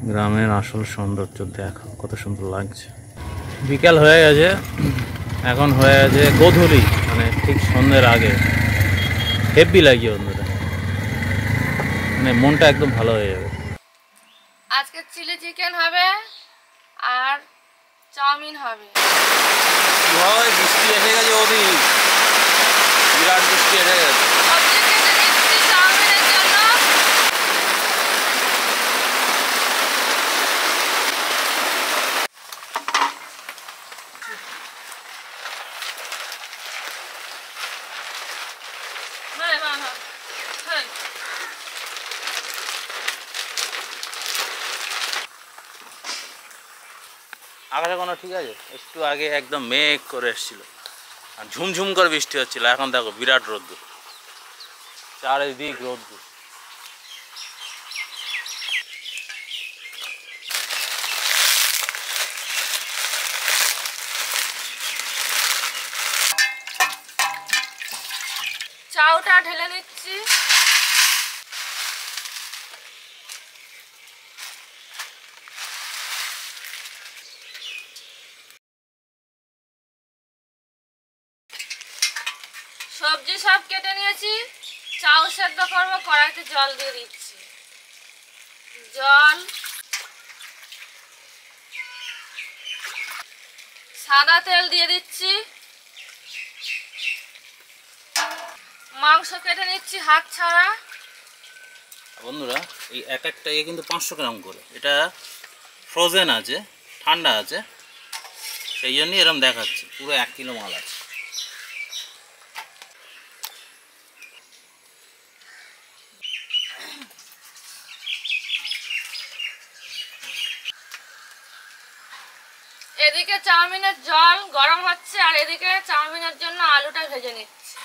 গ্রামের আসল সৌন্দর্য দেখো কত সুন্দর লাগছে। বিকাল হয়ে গেছে, এখন হয়ে গেছে গোধূলি, মানে ঠিক সন্ধ্যের আগে। হেভি লাগছে বন্ধুরা, মানে মনটা একদম ভালো হয়ে যাবে। আজকে চিলি চিকেন হবে আর চাউমিন হবে। বৃষ্টি এসে গেছে, ওদি বিরাট বৃষ্টি এসে গেছে। চাউমিনের জন্য আকাশে কোনো ঠিক আছে, একটু আগে একদম মেঘ করে এসেছিল আর ঝুমঝুম করে বৃষ্টি হচ্ছিল। এখন দেখো বিরাট রোদ্দুর, চারিদিক রোদ্দুর। চাউটা ঢেলে নিচ্ছি। সবজি সব কেটে নিয়েছি, চাউ সেদ্ধ করবো। কড়াইতে জল দিয়ে দিচ্ছি, জল, সাদা তেল দিয়ে দিচ্ছি, মাংস কেটে নিচ্ছি হাত ছাড়া। বন্ধুরা এই এক একটা কিন্তু 500 গ্রাম করে, এটা ফ্রোজেন আছে, ঠান্ডা আছে, সেই জন্যই এরকম দেখাচ্ছে। পুরো 1 কিলো মাল আছে। এদিকে চাউমিনের জল গরম হচ্ছে আর এদিকে চাউমিনের জন্য আলুটা ভেজে নিচ্ছি।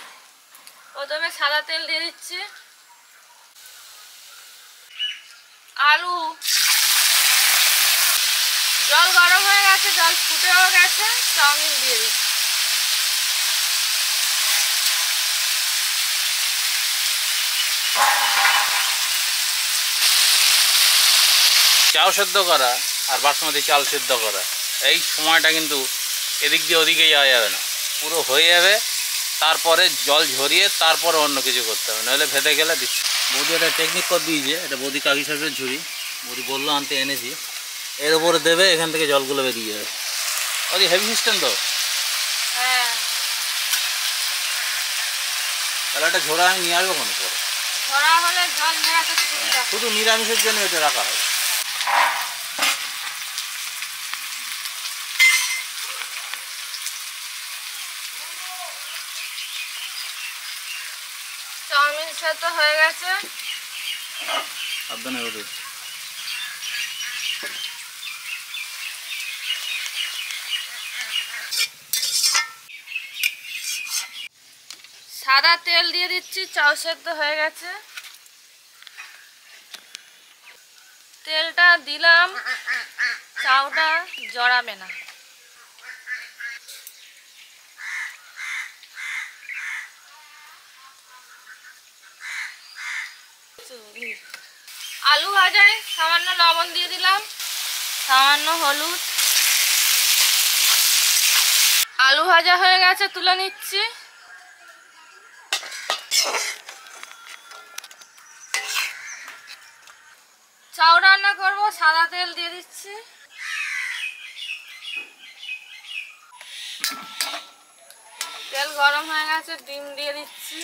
প্রথমে সাদা তেল দিয়ে দিচ্ছি, আলু, জল গরম হয়ে গেছে, জল ফুটেও গেছে, চাউমিন দিয়ে দিচ্ছি। চাল সেদ্ধ করা আর বাসমতি চাল সেদ্ধ করা, এই সময়টা কিন্তু এদিক দিয়ে ওদিকে যাওয়া যাবে না, পুরো হয়ে যাবে। তারপরে জল ঝরিয়ে তারপরে অন্য কিছু করতে হবে, নাহলে ভেদে গেলে দিচ্ছে। বৌদি একটা টেকনিক করে দিয়েছে, এটা বৌদি কাকি সাহেবের ঝুড়ি, বৌদি বললো আনতে, এনেছি। এর উপরে দেবে, এখান থেকে জলগুলো বেরিয়ে যাবে। ওদি হেভি সিস্টেম তো। হ্যাঁ, তাহলে একটা ঝোড়া আমি নিয়ে আসবো কোনো পরে। ঝরা হলে জল ঝরাতে সুবিধা। শুধু নিরামিষের জন্য এটা রাখা হয়। চাউমিন সেদ্ধ হয়ে গেছে। সাবধানে ওদের। সাদা তেল দিয়ে দিচ্ছি, চাউ সেদ্ধ হয়ে গেছে। তেলটা দিলাম, চাউটা জড়াবে না। আলু ভাজায় সামান্য লবণ দিয়ে দিলাম, সামান্য হলুদ। আলু ভাজা হয়ে গেছে, তুলে নিচ্ছি। চাউ রান্না করবো, সাদা তেল দিয়ে দিচ্ছি। তেল গরম হয়ে গেছে, ডিম দিয়ে দিচ্ছি।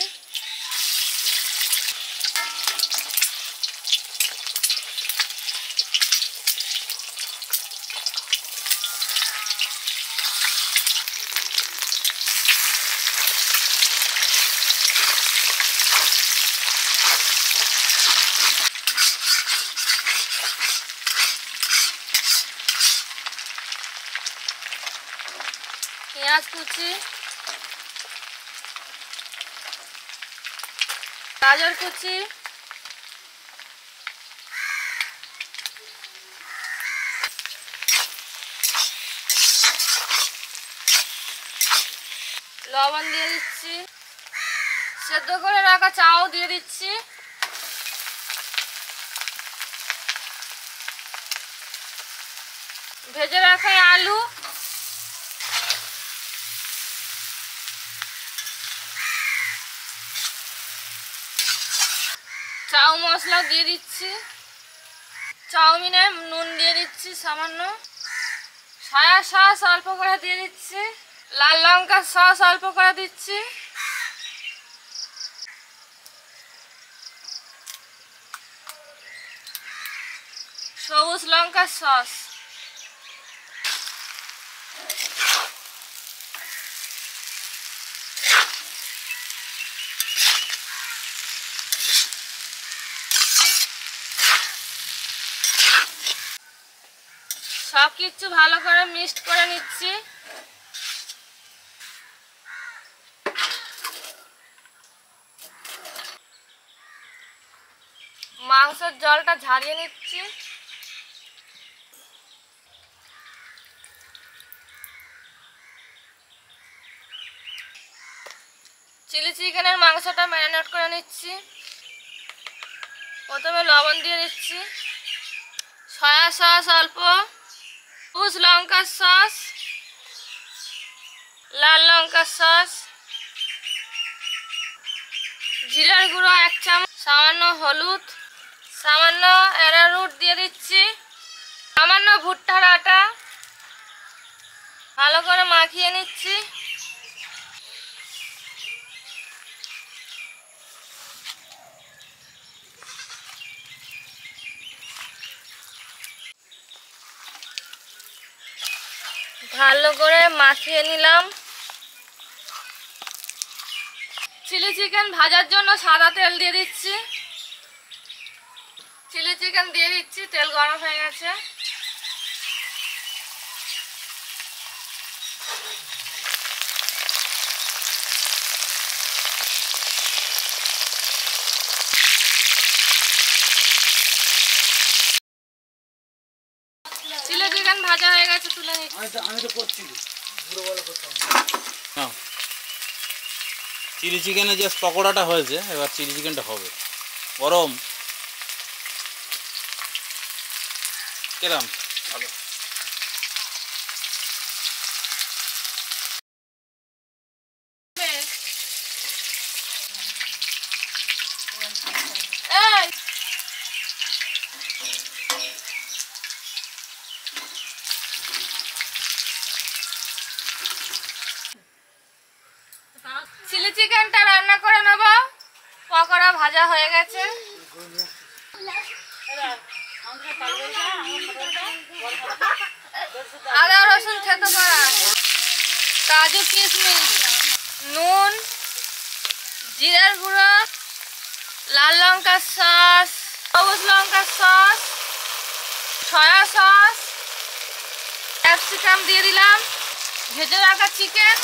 পেঁয়াজ কুচি, গাজর কুচি, লবণ দিয়ে দিচ্ছি, সেদ্ধ করে রাখা চাও দিয়ে দিচ্ছি। ভেজে রাখা আলু, চাউ মশলা দিয়ে দিচ্ছি, চাউমিনে নুন দিয়ে দিচ্ছি সামান্য, সয়া সস অল্প করে দিয়ে দিচ্ছি, লাল লঙ্কার সস অল্প করে দিচ্ছি, সবুজ লঙ্কার সস, সব কিছু ভালো করে মিক্সড করে নিচ্ছি। মাংসের জলটা ঝারিয়ে নিচ্ছি। চিলি চিকেনের মাংসটা ম্যারিনেট করে নিচ্ছি। প্রথমে লবণ দিয়ে দিচ্ছি, সয়া সস অল্প, সবুজ লঙ্কার সস, লাল লঙ্কার সস, জিরার গুঁড়ো 1 চামচ, সামান্য হলুদ, সামান্য অ্যারারুট দিয়ে দিচ্ছি, সামান্য ভুট্টার আটা, ভালো করে মাখিয়ে নিচ্ছি। ভালো করে মাখিয়ে নিলাম। চিলি চিকেন ভাজার জন্য সাদা তেল দিয়ে দিচ্ছি। চিলি চিকেন দিয়ে দিচ্ছি, তেল গরম হয়ে গেছে। চিলি চিকেন ভাজা হয়ে গেছে, তুলে নিচ্ছি। আমি তো করছি চিলি চিকেনে যে পকোড়াটা হয়েছে, এবার চিলি চিকেনটা হবে গরম। কেরাম ভালো। এই চিলি চিকেনটা রান্না করে নেব। পকোড়া ভাজা হয়ে গেছে। আদা রসুন থেতো করা, কাজু কিশমিশ, নুন, জিরার গুঁড়ো, লাল লঙ্কার সস, সবুজ লঙ্কার সস, সয়া সস, ক্যাপসিকাম দিয়ে দিলাম, ভেজে রাখা চিকেন,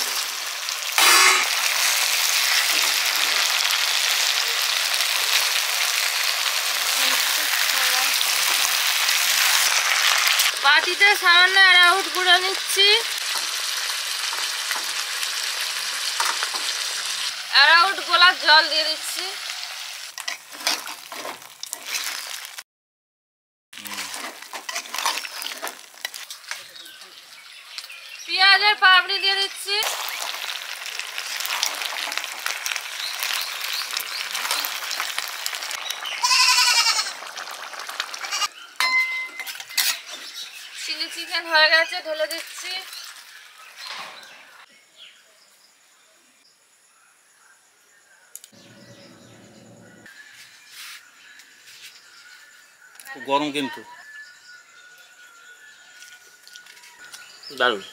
বাটিতে সামান্য অ্যারারুট গুঁড়ো নিচ্ছি, অ্যারারুট গোলার জল দিয়ে দিচ্ছি, পেঁয়াজের পাপড়ি দিয়ে দিচ্ছি, চিলি চিকেন হয়ে গেছে, ঢেলে দিচ্ছি। খুব গরম কিন্তু দারুণ।